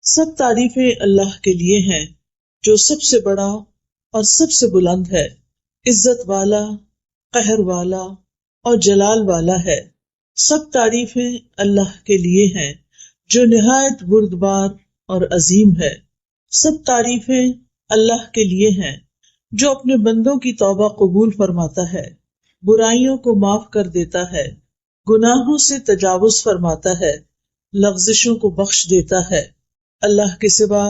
سب تعریفیں اللہ کے لیے ہیں جو سب سے بڑا اور سب سے بلند ہے، عزت والا، قہر والا اور جلال والا ہے۔ سب تعریفیں اللہ کے لیے ہیں جو نہایت بردبار اور عظیم ہے۔ سب تعریفیں اللہ کے لیے ہیں جو اپنے بندوں کی توبہ قبول فرماتا ہے، برائیوں کو معاف کر دیتا ہے، گناہوں سے تجاوز فرماتا ہے، لغزشوں کو بخش دیتا ہے۔ اللہ کے سوا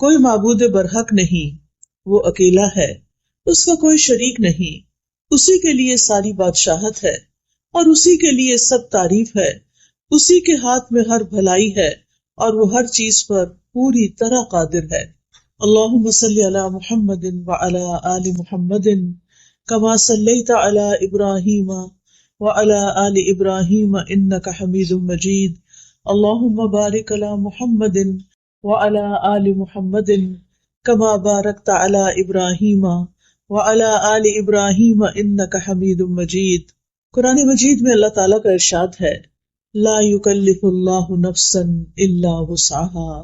کوئی معبود برحق نہیں، وہ اکیلا ہے، اس کا کوئی شریک نہیں، اسی کے لیے ساری بادشاہت ہے اور اسی کے لیے سب تعریف ہے۔ اسی کے ہاتھ میں ہر بھلائی ہے اور وہ ہر چیز پر پوری طرح قادر ہے۔ اللہم صلی علی محمد وعلی آل محمد کما صلیت علی ابراہیم وعلی آل ابراہیم انک حمید مجید۔ اللہم بارک علی محمد وعلی آل محمد کما بارکت علی ابراہیم وعلی آل ابراہیم انک حمید مجید۔ قرآن مجید میں اللہ تعالیٰ کا ارشاد ہے، لا یکلف اللہ نفسا الا وسعها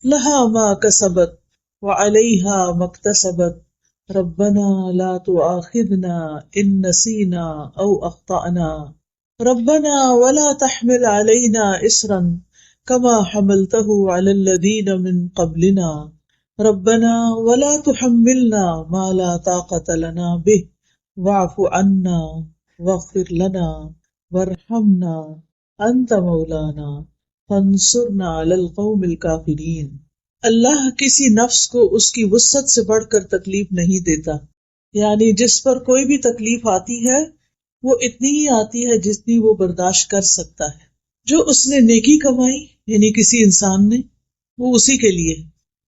لها ما کسبت وعلیہا ما اکتسبت ربنا لا تؤاخذنا ان نسینا او اخطأنا ربنا ولا تحمل علینا اصرا كما حملته على الذين من قبلنا ربنا ولا تحملنا ما لا طاقة لنا به واعف عنا واغفر لنا وارحمنا انت مولانا فانصرنا على القوم الكافرين۔ اللہ کسی نفس کو اس کی وسعت سے بڑھ کر تکلیف نہیں دیتا، یعنی جس پر کوئی بھی تکلیف آتی ہے وہ اتنی ہی آتی ہے جتنی وہ برداشت کر سکتا ہے۔ جو اس نے نیکی کمائی یعنی کسی انسان نے، وہ اسی کے لیے،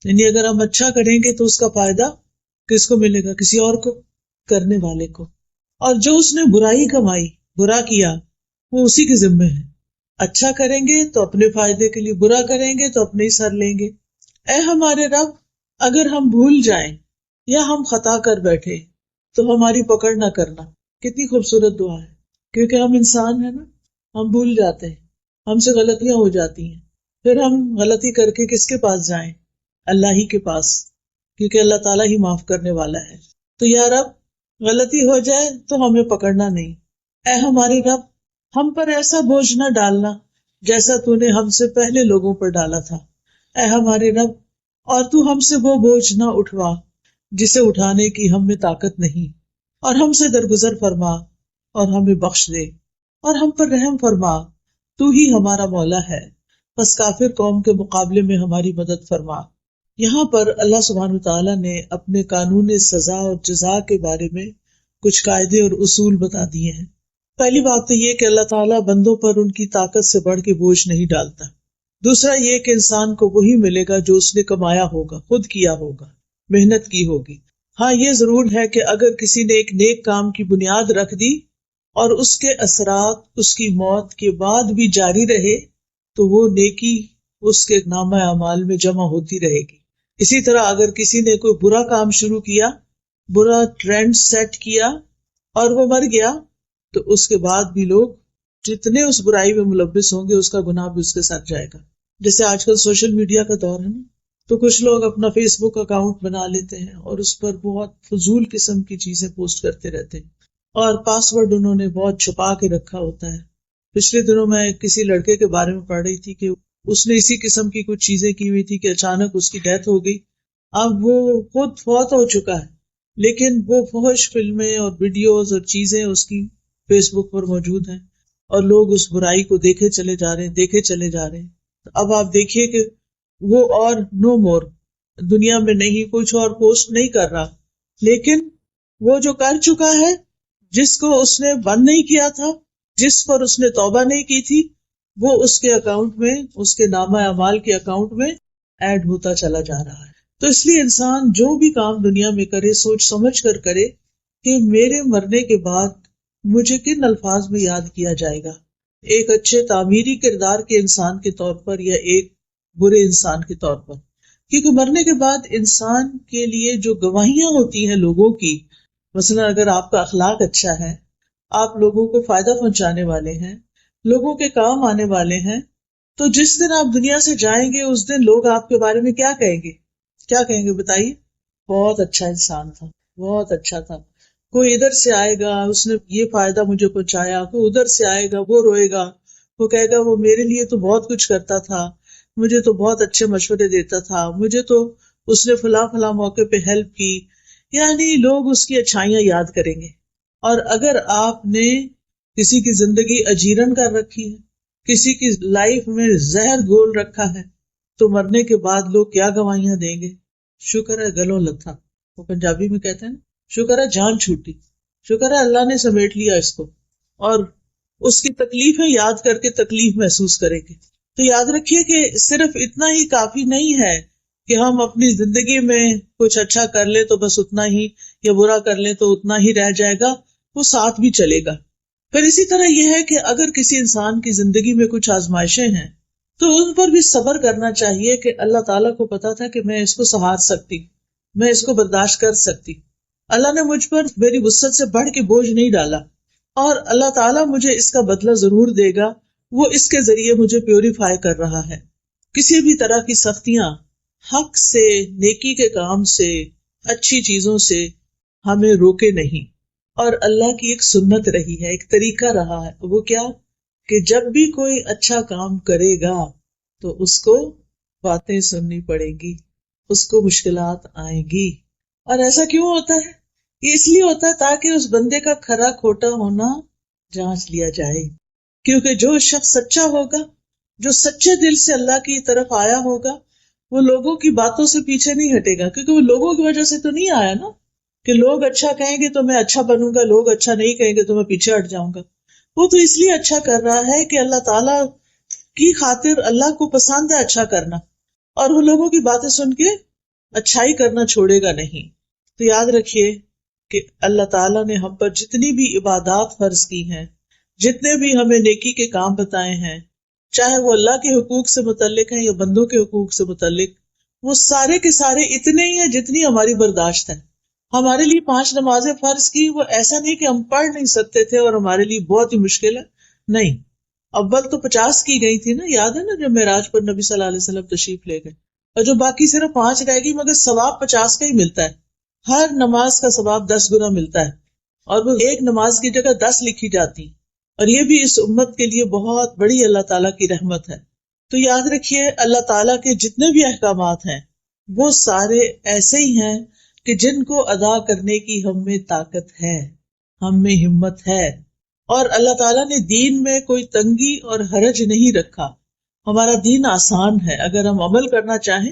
یعنی اگر ہم اچھا کریں گے تو اس کا فائدہ کس کو ملے گا؟ کسی اور کو، کرنے والے کو۔ اور جو اس نے برائی کمائی، برا کیا، وہ اسی کے ذمہ ہے۔ اچھا کریں گے تو اپنے فائدے کے لیے، برا کریں گے تو اپنے ہی سر لیں گے۔ اے ہمارے رب، اگر ہم بھول جائیں یا ہم خطا کر بیٹھے تو ہماری پکڑ نہ کرنا۔ کتنی خوبصورت دعا ہے، کیونکہ ہم انسان ہیں نا، ہم بھول جاتے ہیں، ہم سے غلطیاں ہو جاتی ہیں، پھر ہم غلطی کر کے کس کے پاس جائیں؟ اللہ ہی کے پاس، کیونکہ اللہ تعالیٰ ہی معاف کرنے والا ہے۔ تو یا رب، غلطی ہو جائے تو ہمیں پکڑنا نہیں۔ اے ہمارے رب، ہم پر ایسا بوجھ نہ ڈالنا جیسا تو نے ہم سے پہلے لوگوں پر ڈالا تھا۔ اے ہمارے رب، اور تو ہم سے وہ بوجھ نہ اٹھوا جسے اٹھانے کی ہم میں طاقت نہیں، اور ہم سے درگزر فرما اور ہمیں بخش دے اور ہم پر رحم فرما، تو ہی ہمارا مولا ہے، بس کافر قوم کے مقابلے میں ہماری مدد فرما۔ یہاں پر اللہ سبحانہ وتعالیٰ نے اپنے قانون سزا اور جزا کے بارے میں کچھ قاعدے اور اصول بتا دیے ہیں۔ پہلی بات تو یہ کہ اللہ تعالیٰ بندوں پر ان کی طاقت سے بڑھ کے بوجھ نہیں ڈالتا۔ دوسرا یہ کہ انسان کو وہی ملے گا جو اس نے کمایا ہوگا، خود کیا ہوگا، محنت کی ہوگی۔ ہاں یہ ضرور ہے کہ اگر کسی نے ایک نیک کام کی بنیاد رکھ دی اور اس کے اثرات اس کی موت کے بعد بھی جاری رہے تو وہ نیکی اس کے نامہ اعمال میں جمع ہوتی رہے گی۔ اسی طرح اگر کسی نے کوئی برا کام شروع کیا، برا ٹرینڈ سیٹ کیا اور وہ مر گیا تو اس کے بعد بھی لوگ جتنے اس برائی میں ملوث ہوں گے اس کا گناہ بھی اس کے ساتھ جائے گا۔ جیسے آج کل سوشل میڈیا کا دور ہے نا، تو کچھ لوگ اپنا فیس بک اکاؤنٹ بنا لیتے ہیں اور اس پر بہت فضول قسم کی چیزیں پوسٹ کرتے رہتے ہیں، اور پاسورڈ انہوں نے بہت چھپا کے رکھا ہوتا ہے۔ پچھلے دنوں میں کسی لڑکے کے بارے میں پڑھ رہی تھی کہ اس نے اسی قسم کی کچھ چیزیں کی ہوئی تھی کہ اچانک اس کی ڈیتھ ہو گئی۔ اب وہ خود فوت ہو چکا ہے، لیکن وہ فحش فلمیں اور ویڈیوز اور چیزیں اس کی فیس بک پر موجود ہیں اور لوگ اس برائی کو دیکھے چلے جا رہے ہیں۔ اب آپ دیکھیے کہ وہ اور نو مور دنیا میں نہیں، کچھ اور پوسٹ نہیں کر رہا، لیکن وہ جو کر چکا ہے، جس کو اس نے بند نہیں کیا تھا، جس پر اس نے توبہ نہیں کی تھی، وہ اس کے اکاؤنٹ میں، اس کے نامہ اعمال کے اکاؤنٹ میں ایڈ ہوتا چلا جا رہا ہے۔ تو اس لیے انسان جو بھی کام دنیا میں کرے سوچ سمجھ کر کرے کہ میرے مرنے کے بعد مجھے کن الفاظ میں یاد کیا جائے گا، ایک اچھے تعمیری کردار کے انسان کے طور پر یا ایک برے انسان کے طور پر۔ کیونکہ مرنے کے بعد انسان کے لیے جو گواہیاں ہوتی ہیں لوگوں کی، مثلا اگر آپ کا اخلاق اچھا ہے، آپ لوگوں کو فائدہ پہنچانے والے ہیں، لوگوں کے کام آنے والے ہیں، تو جس دن آپ دنیا سے جائیں گے اس دن لوگ آپ کے بارے میں کیا کہیں گے؟ کیا کہیں گے بتائیے؟ بہت اچھا انسان تھا، بہت اچھا تھا. کوئی ادھر سے آئے گا اس نے یہ فائدہ مجھے پہنچایا، کوئی ادھر سے آئے گا وہ روئے گا، وہ کہے گا وہ میرے لیے تو بہت کچھ کرتا تھا، مجھے تو بہت اچھے مشورے دیتا تھا، مجھے تو اس نے فلاں فلاں موقع پہ ہیلپ کی. یعنی لوگ اس کی اچھائیاں یاد کریں گے. اور اگر آپ نے کسی کی زندگی اجیرن کر رکھی ہے، کسی کی لائف میں زہر گھول رکھا ہے، تو مرنے کے بعد لوگ کیا گواہیاں دیں گے؟ شکر ہے گلوں لتھا، وہ پنجابی میں کہتے ہیں نا، شکر ہے جان چھوٹی، شکر ہے اللہ نے سمیٹ لیا اس کو. اور اس کی تکلیفیں یاد کر کے تکلیف محسوس کریں گے. تو یاد رکھیے کہ صرف اتنا ہی کافی نہیں ہے کہ ہم اپنی زندگی میں کچھ اچھا کر لیں تو بس اتنا ہی، یا برا کر لیں تو اتنا ہی رہ جائے گا، وہ ساتھ بھی چلے گا. پھر اسی طرح یہ ہے کہ اگر کسی انسان کی زندگی میں کچھ آزمائشیں ہیں تو ان پر بھی صبر کرنا چاہیے کہ اللہ تعالیٰ کو پتا تھا کہ میں اس کو سنوار سکتی، میں اس کو برداشت کر سکتی. اللہ نے مجھ پر میری وسعت سے بڑھ کے بوجھ نہیں ڈالا، اور اللہ تعالیٰ مجھے اس کا بدلہ ضرور دے گا، وہ اس کے ذریعے مجھے پیوریفائی کر رہا ہے. کسی بھی طرح کی سختیاں حق سے، نیکی کے کام سے، اچھی چیزوں سے ہمیں روکے نہیں. اور اللہ کی ایک سنت رہی ہے، ایک طریقہ رہا ہے، وہ کیا کہ جب بھی کوئی اچھا کام کرے گا تو اس کو باتیں سننی پڑے گی، اس کو مشکلات آئیں گی. اور ایسا کیوں ہوتا ہے؟ یہ اس لیے ہوتا ہے تاکہ اس بندے کا کھرا کھوٹا ہونا جانچ لیا جائے. کیونکہ جو شخص سچا ہوگا، جو سچے دل سے اللہ کی طرف آیا ہوگا، وہ لوگوں کی باتوں سے پیچھے نہیں ہٹے گا. کیونکہ وہ لوگوں کی وجہ سے تو نہیں آیا نا کہ لوگ اچھا کہیں گے تو میں اچھا بنوں گا، لوگ اچھا نہیں کہیں گے تو میں پیچھے ہٹ جاؤں گا. وہ تو اس لیے اچھا کر رہا ہے کہ اللہ تعالیٰ کی خاطر اللہ کو پسند ہے اچھا کرنا، اور وہ لوگوں کی باتیں سن کے اچھائی کرنا چھوڑے گا نہیں. تو یاد رکھیے کہ اللہ تعالیٰ نے ہم پر جتنی بھی عبادات فرض کی ہیں، جتنے بھی ہمیں نیکی کے کام بتائے ہیں، چاہے وہ اللہ کے حقوق سے متعلق ہیں یا بندوں کے حقوق سے متعلق، وہ سارے کے سارے اتنے ہی ہیں جتنی ہماری برداشت ہے. ہمارے لیے 5 نمازیں فرض کی، وہ ایسا نہیں کہ ہم پڑھ نہیں سکتے تھے اور ہمارے لیے بہت ہی مشکل ہے، نہیں. اول تو 50 کی گئی تھی نا، یاد ہے نا، جب معراج پر نبی صلی اللہ علیہ وسلم تشریف لے گئے، اور جو باقی صرف 5 رہ گئی، مگر ثواب 50 کا ہی ملتا ہے. ہر نماز کا ثواب 10 گنا ملتا ہے، اور وہ ایک نماز کی جگہ 10 لکھی جاتی. اور یہ بھی اس امت کے لیے بہت بڑی اللہ تعالیٰ کی رحمت ہے. تو یاد رکھیے اللہ تعالیٰ کے جتنے بھی احکامات ہیں وہ سارے ایسے ہی ہیں کہ جن کو ادا کرنے کی ہم میں طاقت ہے، ہم میں ہمت ہے. اور اللہ تعالیٰ نے دین میں کوئی تنگی اور حرج نہیں رکھا. ہمارا دین آسان ہے اگر ہم عمل کرنا چاہیں،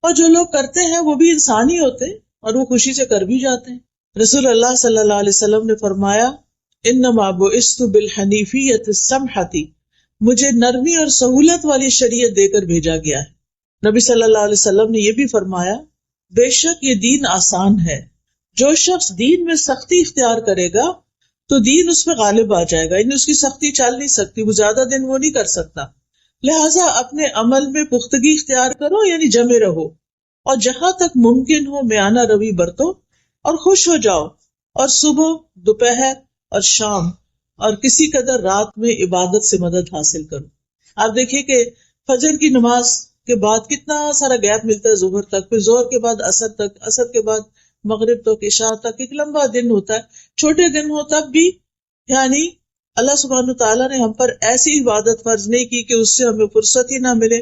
اور جو لوگ کرتے ہیں وہ بھی انسان ہی ہوتے ہیں اور وہ خوشی سے کر بھی جاتے ہیں. رسول اللہ صلی اللہ علیہ وسلم نے فرمایا، انما بعثت بالحنیفیۃ السمحۃ، مجھے نرمی اور سہولت والی شریعت دے کر بھیجا گیا ہے. نبی صلی اللہ علیہ وسلم نے یہ بھی فرمایا، بے شک یہ دین آسان ہے، جو شخص دین میں سختی اختیار کرے گا تو دین اس میں غالب آ جائے گا، یعنی اس کی سختی چل نہیں سکتی، وہ زیادہ دن وہ نہیں کر سکتا. لہٰذا اپنے عمل میں پختگی اختیار کرو، یعنی جمے رہو، اور جہاں تک ممکن ہو میانہ روی برتو، اور خوش ہو جاؤ، اور صبح، دوپہر اور شام اور کسی قدر رات میں عبادت سے مدد حاصل کرو. آپ دیکھیے کہ فجر کی نماز کے بعد کتنا سارا گیپ ملتا ہے ظہر تک، پھر ظہر کے بعد عصر تک، عصر کے بعد مغرب تک، عشاء تک، ایک لمبا دن ہوتا ہے. چھوٹے دن ہو تب بھی، یعنی اللہ سبحانہ تعالیٰ نے ہم پر ایسی عبادت فرض نہیں کی کہ اس سے ہمیں فرصت ہی نہ ملے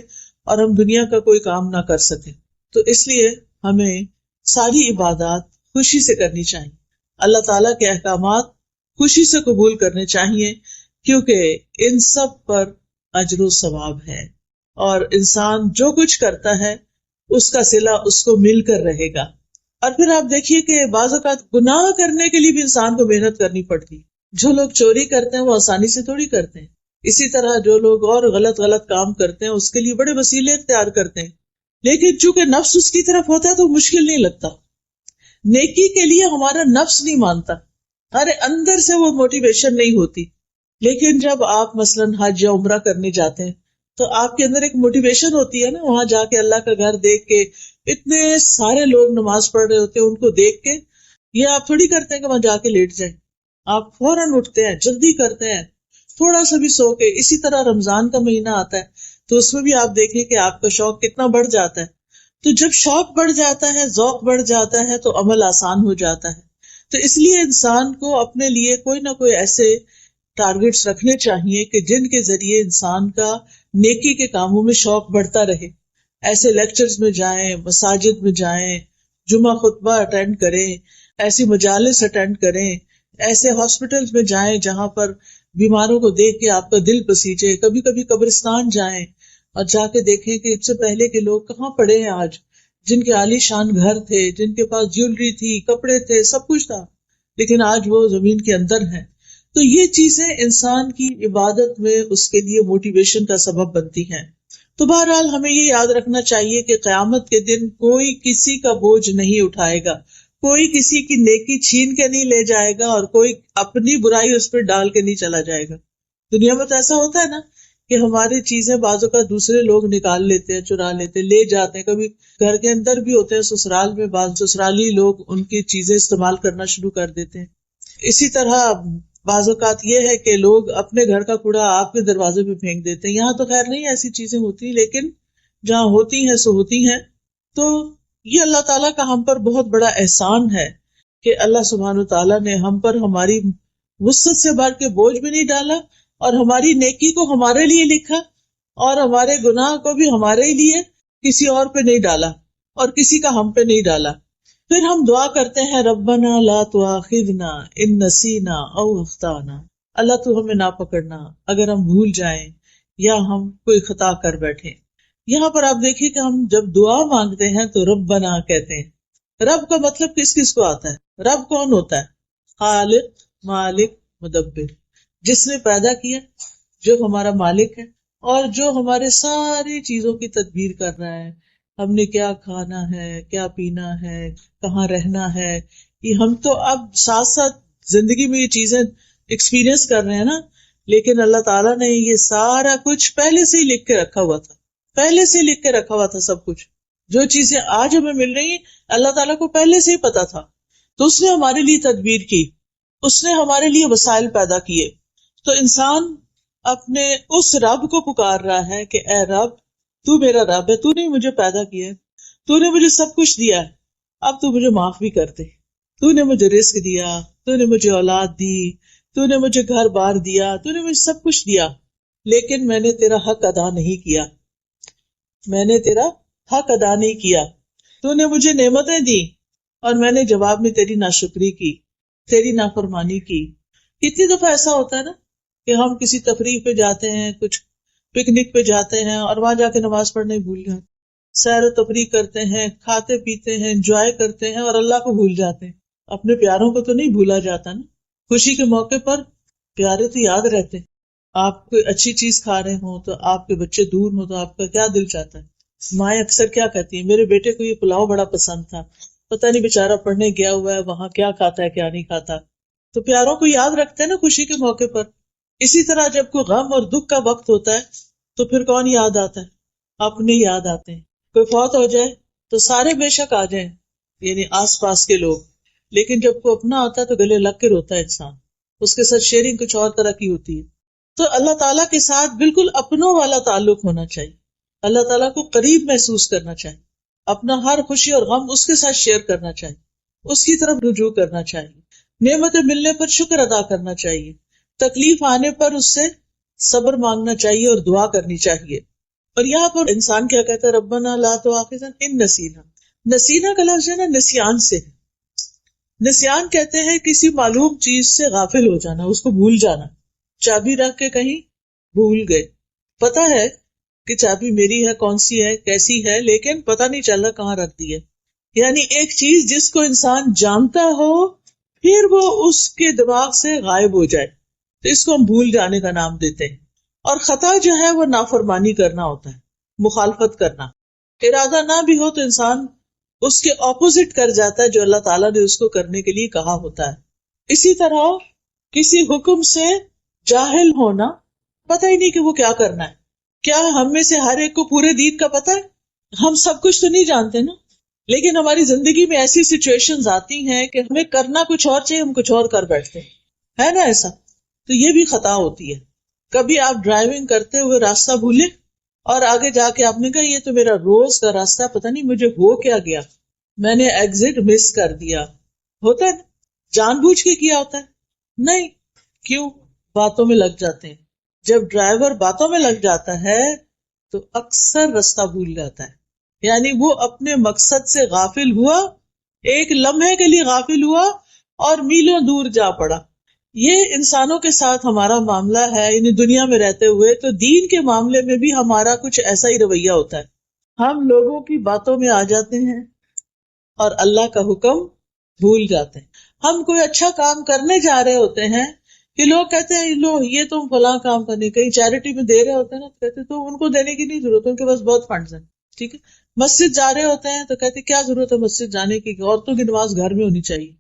اور ہم دنیا کا کوئی کام نہ کر سکیں. تو اس لیے ہمیں ساری عبادات خوشی سے کرنی چاہیے، اللہ تعالیٰ کے احکامات خوشی سے قبول کرنے چاہیے، کیونکہ ان سب پر اجر و ثواب ہے، اور انسان جو کچھ کرتا ہے اس کا صلہ اس کو مل کر رہے گا. اور پھر آپ دیکھیے کہ بعض اوقات گناہ کرنے کے لیے بھی انسان کو محنت کرنی پڑتی. جو لوگ چوری کرتے ہیں وہ آسانی سے تھوڑی کرتے ہیں، اسی طرح جو لوگ اور غلط کام کرتے ہیں اس کے لیے بڑے وسیلے اختیار کرتے ہیں، لیکن چونکہ نفس اس کی طرف ہوتا ہے تو مشکل نہیں لگتا. نیکی کے لیے ہمارا نفس نہیں مانتا، ارے اندر سے وہ موٹیویشن نہیں ہوتی. لیکن جب آپ مثلاً حج یا عمرہ کرنے جاتے ہیں تو آپ کے اندر ایک موٹیویشن ہوتی ہے نا، وہاں جا کے اللہ کا گھر دیکھ کے، اتنے سارے لوگ نماز پڑھ رہے ہوتے ہیں ان کو دیکھ کے، یہ آپ تھوڑی کرتے ہیں کہ وہاں جا کے لیٹ جائیں، آپ فوراً اٹھتے ہیں، جلدی کرتے ہیں، تھوڑا سا بھی سو کے. اسی طرح رمضان کا مہینہ آتا ہے تو اس میں بھی آپ دیکھیں کہ آپ کا شوق کتنا بڑھ جاتا ہے. تو جب شوق بڑھ جاتا ہے، ذوق بڑھ جاتا ہے، تو عمل آسان ہو جاتا ہے. تو اس لیے انسان کو اپنے لیے کوئی نہ کوئی ایسے ٹارگٹس رکھنے چاہیے کہ جن کے ذریعے انسان کا نیکی کے کاموں میں شوق بڑھتا رہے. ایسے لیکچرز میں جائیں، مساجد میں جائیں، جمعہ خطبہ اٹینڈ کریں، ایسی مجالس اٹینڈ کریں، ایسے ہاسپٹلز میں جائیں جہاں پر بیماروں کو دیکھ کے آپ کا دل پسیجے. کبھی کبھی قبرستان جائیں اور جا کے دیکھیں کہ اس سے پہلے کے لوگ کہاں پڑے ہیں آج، جن کے عالی شان گھر تھے، جن کے پاس جیولری تھی، کپڑے تھے، سب کچھ تھا، لیکن آج وہ زمین کے اندر ہیں. تو یہ چیزیں انسان کی عبادت میں اس کے لیے موٹیویشن کا سبب بنتی ہیں. تو بہرحال ہمیں یہ یاد رکھنا چاہیے کہ قیامت کے دن کوئی کسی کا بوجھ نہیں اٹھائے گا، کوئی کسی کی نیکی چھین کے نہیں لے جائے گا، اور کوئی اپنی برائی اس پہ ڈال کے نہیں چلا جائے گا. دنیا میں تو ایسا ہوتا ہے نا کہ ہماری چیزیں بعض اوقات دوسرے لوگ نکال لیتے ہیں، چرا لیتے ہیں، لے جاتے ہیں. کبھی گھر کے اندر بھی ہوتے ہیں، سسرال میں بعض سسرالی لوگ ان کی چیزیں استعمال کرنا شروع کر دیتے ہیں. اسی طرح بعض اوقات یہ ہے کہ لوگ اپنے گھر کا کوڑا آپ کے دروازے پہ پھینک دیتے ہیں. یہاں تو خیر نہیں ایسی چیزیں ہوتی، لیکن جہاں ہوتی ہیں سو ہوتی ہیں. تو یہ اللہ تعالیٰ کا ہم پر بہت بڑا احسان ہے کہ اللہ سبحانہ تعالیٰ نے ہم پر ہماری وسعت سے بڑھ کے بوجھ بھی نہیں ڈالا، اور ہماری نیکی کو ہمارے لیے لکھا، اور ہمارے گناہ کو بھی ہمارے لیے، کسی اور پہ نہیں ڈالا، اور کسی کا ہم پہ نہیں ڈالا. پھر ہم دعا کرتے ہیں ربنا لا تؤاخذنا ان نسینا او اخطانا، اللہ تو ہمیں نہ پکڑنا اگر ہم بھول جائیں یا ہم کوئی خطا کر بیٹھیں. یہاں پر آپ دیکھیے کہ ہم جب دعا مانگتے ہیں تو ربنا کہتے ہیں. رب کا مطلب کس کس کو آتا ہے؟ رب کون ہوتا ہے؟ خالق، مالک، مدبر، جس نے پیدا کیا، جو ہمارا مالک ہے، اور جو ہمارے ساری چیزوں کی تدبیر کر رہا ہے. ہم نے کیا کھانا ہے، کیا پینا ہے، کہاں رہنا ہے، یہ ہم تو اب ساتھ ساتھ زندگی میں یہ چیزیں ایکسپیرئنس کر رہے ہیں نا، لیکن اللہ تعالیٰ نے یہ سارا کچھ پہلے سے ہی لکھ کے رکھا ہوا تھا، پہلے سے لکھ کے رکھا ہوا تھا سب کچھ. جو چیزیں آج ہمیں مل رہی ہیں اللہ تعالیٰ کو پہلے سے ہی پتا تھا، تو اس نے ہمارے لیے تدبیر کی، اس نے ہمارے لیے وسائل پیدا کیے. تو انسان اپنے اس رب کو پکار رہا ہے کہ اے رب، تو میرا رب ہے، تو نے مجھے پیدا کیا ہے، تو نے مجھے سب کچھ دیا ہے، اب تو مجھے معاف بھی کر دے. تو نے مجھے رزق دیا، تو نے مجھے اولاد دی، تو نے مجھے گھر بار دیا، تو نے مجھے سب کچھ دیا، لیکن میں نے تیرا حق ادا نہیں کیا، میں نے تیرا حق ادا نہیں کیا. تو نے مجھے نعمتیں دی اور میں نے جواب میں تیری ناشکری کی، تیری نافرمانی کی. کتنی دفعہ ایسا ہوتا ہے نا کہ ہم کسی تفریح پہ جاتے ہیں، کچھ پکنک پہ جاتے ہیں، اور وہاں جا کے نماز پڑھنا ہی بھول جاتے، سیر و تفریح کرتے ہیں، کھاتے پیتے ہیں، انجوائے کرتے ہیں، اور اللہ کو بھول جاتے ہیں. اپنے پیاروں کو تو نہیں بھولا جاتا نا. خوشی کے موقع پر پیارے تو یاد رہتے. آپ کوئی اچھی چیز کھا رہے ہوں تو آپ کے بچے دور ہوں تو آپ کا کیا دل چاہتا ہے؟ مائیں اکثر کیا کہتی ہیں، میرے بیٹے کو یہ پلاؤ بڑا پسند تھا، پتہ نہیں بیچارہ پڑھنے گیا ہوا ہے وہاں کیا کھاتا ہے کیا نہیں کھاتا. تو پیاروں کو یاد رکھتے ہیں نا خوشی کے موقع پر. اسی طرح جب کوئی غم اور دکھ کا وقت ہوتا ہے تو پھر کون یاد آتا ہے؟ اپنے یاد آتے ہیں. کوئی فوت ہو جائے تو سارے بے شک آ جائیں، یعنی آس پاس کے لوگ، لیکن جب کوئی اپنا آتا ہے تو گلے لگ کے روتا ہے انسان، اس کے ساتھ شیئرنگ کچھ اور طرح کی ہوتی ہے. تو اللہ تعالیٰ کے ساتھ بالکل اپنوں والا تعلق ہونا چاہیے، اللہ تعالیٰ کو قریب محسوس کرنا چاہیے، اپنا ہر خوشی اور غم اس کے ساتھ شیئر کرنا چاہیے، اس کی طرف رجوع کرنا چاہیے، نعمتیں ملنے پر شکر ادا کرنا چاہیے، تکلیف آنے پر اس سے صبر مانگنا چاہیے اور دعا کرنی چاہیے. اور یہاں پر انسان کیا کہتا ہے؟ ربنا لا تؤاخذنا ان نسینا. نسینا کا لفظ ہے نا نسیان سے ہے. نسیان کہتے ہیں کسی معلوم چیز سے غافل ہو جانا، اس کو بھول جانا. چابی رکھ کے کہیں بھول گئے، پتا ہے کہ چابی میری ہے، کون سی ہے، کیسی ہے، لیکن پتہ نہیں چل رہا کہاں رکھ دی ہے. یعنی ایک چیز جس کو انسان جانتا ہو پھر وہ اس کے دماغ سے غائب ہو جائے، تو اس کو ہم بھول جانے کا نام دیتے ہیں. اور خطا جو ہے وہ نافرمانی کرنا ہوتا ہے، مخالفت کرنا. ارادہ نہ بھی ہو تو انسان اس کے اپوزٹ کر جاتا ہے جو اللہ تعالیٰ نے اس کو کرنے کے لیے کہا ہوتا ہے. اسی طرح کسی حکم سے جاہل ہونا، پتہ ہی نہیں کہ وہ کیا کرنا ہے. کیا ہم میں سے ہر ایک کو پورے دین کا پتہ ہے؟ ہم سب کچھ تو نہیں جانتے نا، لیکن ہماری زندگی میں ایسی سچویشنز آتی ہیں کہ ہمیں کرنا کچھ اور چاہیے، ہم کچھ اور کر بیٹھتے ہیں، ہے نا ایسا؟ تو یہ بھی خطا ہوتی ہے. کبھی آپ ڈرائیونگ کرتے ہوئے راستہ بھولے اور آگے جا کے آپ نے کہا یہ تو میرا روز کا راستہ، پتہ نہیں مجھے ہو کیا گیا، میں نے ایگزٹ مس کر دیا. ہوتا ہے نا، جان بوجھ کے کیا ہوتا ہے؟ نہیں. کیوں؟ باتوں میں لگ جاتے ہیں. جب ڈرائیور باتوں میں لگ جاتا ہے تو اکثر رستہ بھول جاتا ہے. یعنی وہ اپنے مقصد سے غافل ہوا، ایک لمحے کے لیے غافل ہوا اور میلوں دور جا پڑا. یہ انسانوں کے ساتھ ہمارا معاملہ ہے، یعنی دنیا میں رہتے ہوئے. تو دین کے معاملے میں بھی ہمارا کچھ ایسا ہی رویہ ہوتا ہے. ہم لوگوں کی باتوں میں آ جاتے ہیں اور اللہ کا حکم بھول جاتے ہیں. ہم کوئی اچھا کام کرنے جا رہے ہوتے ہیں کہ لوگ کہتے ہیں لو یہ تم فلاں کام کرنے، کہیں چیریٹی میں دے رہے ہوتے ہیں نا، تو کہتے تو ان کو دینے کی نہیں ضرورت، ان کے پاس بہت فنڈز ہیں. ٹھیک ہے. مسجد جا رہے ہوتے ہیں تو کہتے کیا ضرورت ہے مسجد جانے کی، عورتوں کی نماز گھر میں ہونی چاہیے.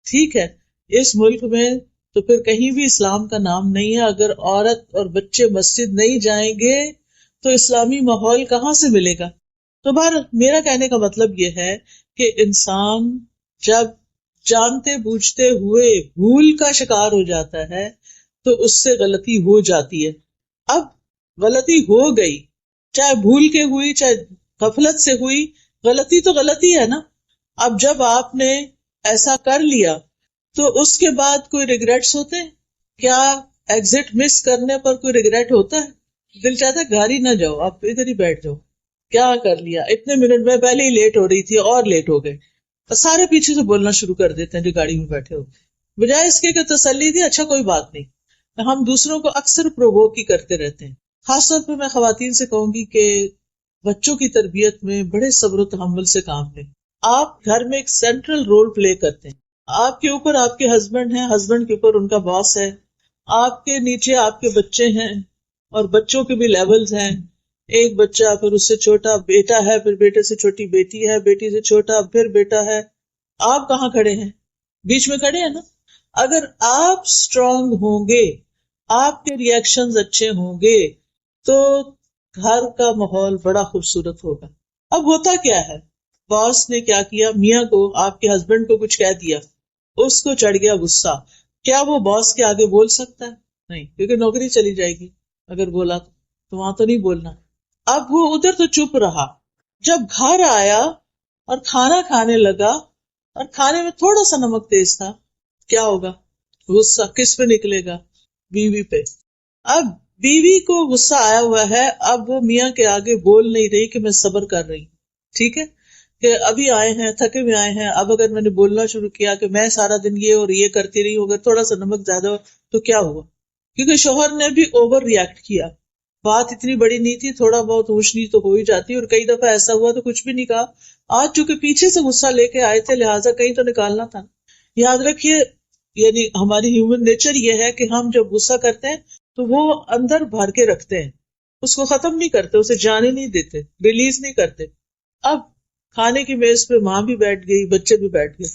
ٹھیک ہے. اس ملک میں تو پھر کہیں بھی اسلام کا نام نہیں ہے. اگر عورت اور بچے مسجد نہیں جائیں گے تو اسلامی ماحول کہاں سے ملے گا؟ تو میرا کہنے کا مطلب یہ ہے کہ انسان جب جانتے بوجھتے ہوئے بھول کا شکار ہو جاتا ہے تو اس سے غلطی ہو جاتی ہے. اب غلطی ہو گئی، چاہے بھول کے ہوئی چاہے غفلت سے ہوئی، غلطی تو غلطی ہے نا. اب جب آپ نے ایسا کر لیا تو اس کے بعد کوئی ریگریٹس ہوتے ہیں کیا؟ ایگزٹ مس کرنے پر کوئی ریگریٹ ہوتا ہے؟ دل چاہتا ہے گھر ہی نہ جاؤ، آپ ادھر ہی بیٹھ جاؤ. کیا کر لیا، اتنے منٹ میں پہلے ہی لیٹ ہو رہی تھی اور لیٹ ہو گئے. سارے پیچھے سے بولنا شروع کر دیتے ہیں جو گاڑی میں بیٹھے ہوتے ہیں، بجائے اس کے کہ تسلی دی اچھا کوئی بات نہیں. ہم دوسروں کو اکثر پرووک ہی کرتے رہتے ہیں. خاص طور پہ میں خواتین سے کہوں گی کہ بچوں کی تربیت میں بڑے صبر و تحمل سے کام لیں. آپ گھر میں ایک سینٹرل رول پلے کرتے ہیں. آپ کے اوپر آپ کے ہسبینڈ ہیں، ہسبینڈ کے اوپر ان کا باس ہے، آپ کے نیچے آپ کے بچے ہیں اور بچوں کے بھی لیولز ہیں. ایک بچہ، پھر اس سے چھوٹا بیٹا ہے، پھر بیٹے سے چھوٹی بیٹی ہے، بیٹی سے چھوٹا پھر بیٹا ہے. آپ کہاں کھڑے ہیں؟ بیچ میں کھڑے ہیں نا. اگر آپ اسٹرانگ ہوں گے، آپ کے ریئیکشنز اچھے ہوں گے تو گھر کا ماحول بڑا خوبصورت ہوگا. اب ہوتا کیا ہے، باس نے کیا کیا، میاں کو، آپ کے ہسبینڈ کو کچھ کہہ دیا، اس کو چڑھ گیا غصہ. کیا وہ باس کے آگے بول سکتا ہے؟ نہیں، کیونکہ نوکری چلی جائے گی. اگر بولا تو وہاں تو نہیں بولنا. اب وہ ادھر تو چپ رہا. جب گھر آیا اور کھانا کھانے لگا اور کھانے میں تھوڑا سا نمک تیز تھا، کیا ہوگا؟ غصہ کس پہ نکلے گا؟ بیوی پہ. اب بیوی کو غصہ آیا ہوا ہے، اب وہ میاں کے آگے بول نہیں رہی کہ میں صبر کر رہی. ٹھیک ہے، کہ ابھی آئے ہیں، تھکے ہوئے آئے ہیں، اب اگر میں نے بولنا شروع کیا کہ میں سارا دن یہ اور یہ کرتی رہی ہوں، اگر تھوڑا سا نمک زیادہ ہو تو کیا ہوا؟ کیونکہ شوہر نے بھی اوور ریئیکٹ کیا. بات اتنی بڑی نہیں تھی، تھوڑا بہت ہوش نہیں تو ہو ہی جاتی، اور کئی دفعہ ایسا ہوا تو کچھ بھی نہیں کہا. آج چونکہ پیچھے سے غصہ لے کے آئے تھے لہٰذا کہیں تو نکالنا تھا. یاد رکھیے، یعنی ہماری ہیومن نیچر یہ ہے کہ ہم جب غصہ کرتے ہیں تو وہ اندر بھر کے رکھتے ہیں، اس کو ختم نہیں کرتے، اسے جانے نہیں دیتے، ریلیز نہیں کرتے. اب کھانے کی میز پہ ماں بھی بیٹھ گئی، بچے بھی بیٹھ گئے.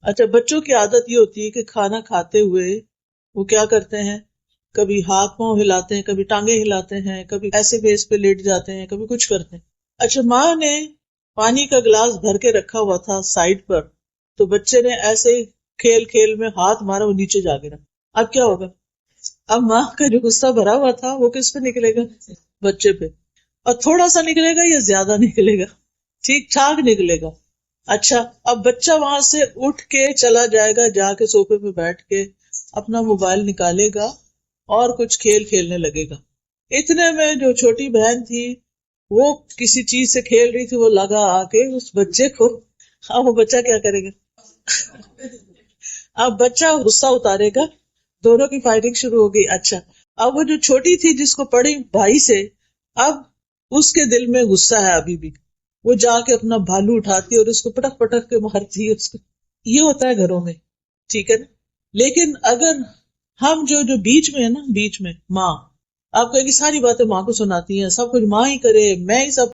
اچھا، بچوں کی عادت یہ ہوتی ہے کہ کھانا کھاتے ہوئے وہ کیا کرتے ہیں، کبھی ہاتھ پاؤں ہلاتے ہیں، کبھی ٹانگیں ہلاتے ہیں، کبھی ایسے میز پہ لیٹ جاتے ہیں، کبھی کچھ کرتے ہیں. اچھا، ماں نے پانی کا گلاس بھر کے رکھا ہوا تھا سائڈ پر، تو بچے نے ایسے ہی کھیل کھیل میں ہاتھ مارا، وہ نیچے جا گرا. اب کیا ہوگا؟ اب ماں کا جو غصہ بھرا ہوا تھا وہ کس پہ نکلے گا؟ بچے پہ. اور تھوڑا سا نکلے گا یا زیادہ نکلے گا؟ ٹھیک ٹھاک نکلے گا. اچھا، اب بچہ وہاں سے اٹھ کے چلا جائے گا، جا کے صوفے پہ بیٹھ کے اپنا موبائل نکالے گا اور کچھ کھیل کھیلنے لگے گا. اتنے میں جو چھوٹی بہن تھی وہ کسی چیز سے کھیل رہی تھی، وہ لگا آ کے اس بچے کو. اب وہ بچہ کیا کرے گا؟ اب بچہ غصہ اتارے گا، دونوں کی فائٹنگ شروع ہو گئی. اچھا، اب وہ جو چھوٹی تھی جس کو پڑی بھائی سے، اب اس کے دل میں غصہ ہے ابھی بھی، وہ جا کے اپنا بھالو اٹھاتی ہے اور اس کو پٹک پٹک کے مارتی ہے اس کو. یہ ہوتا ہے گھروں میں، ٹھیک ہے نا. لیکن اگر ہم جو بیچ میں ہے نا، بیچ میں ماں، آپ کہیں گے ساری باتیں ماں کو سناتی ہیں، سب کچھ ماں ہی کرے، میں ہی سب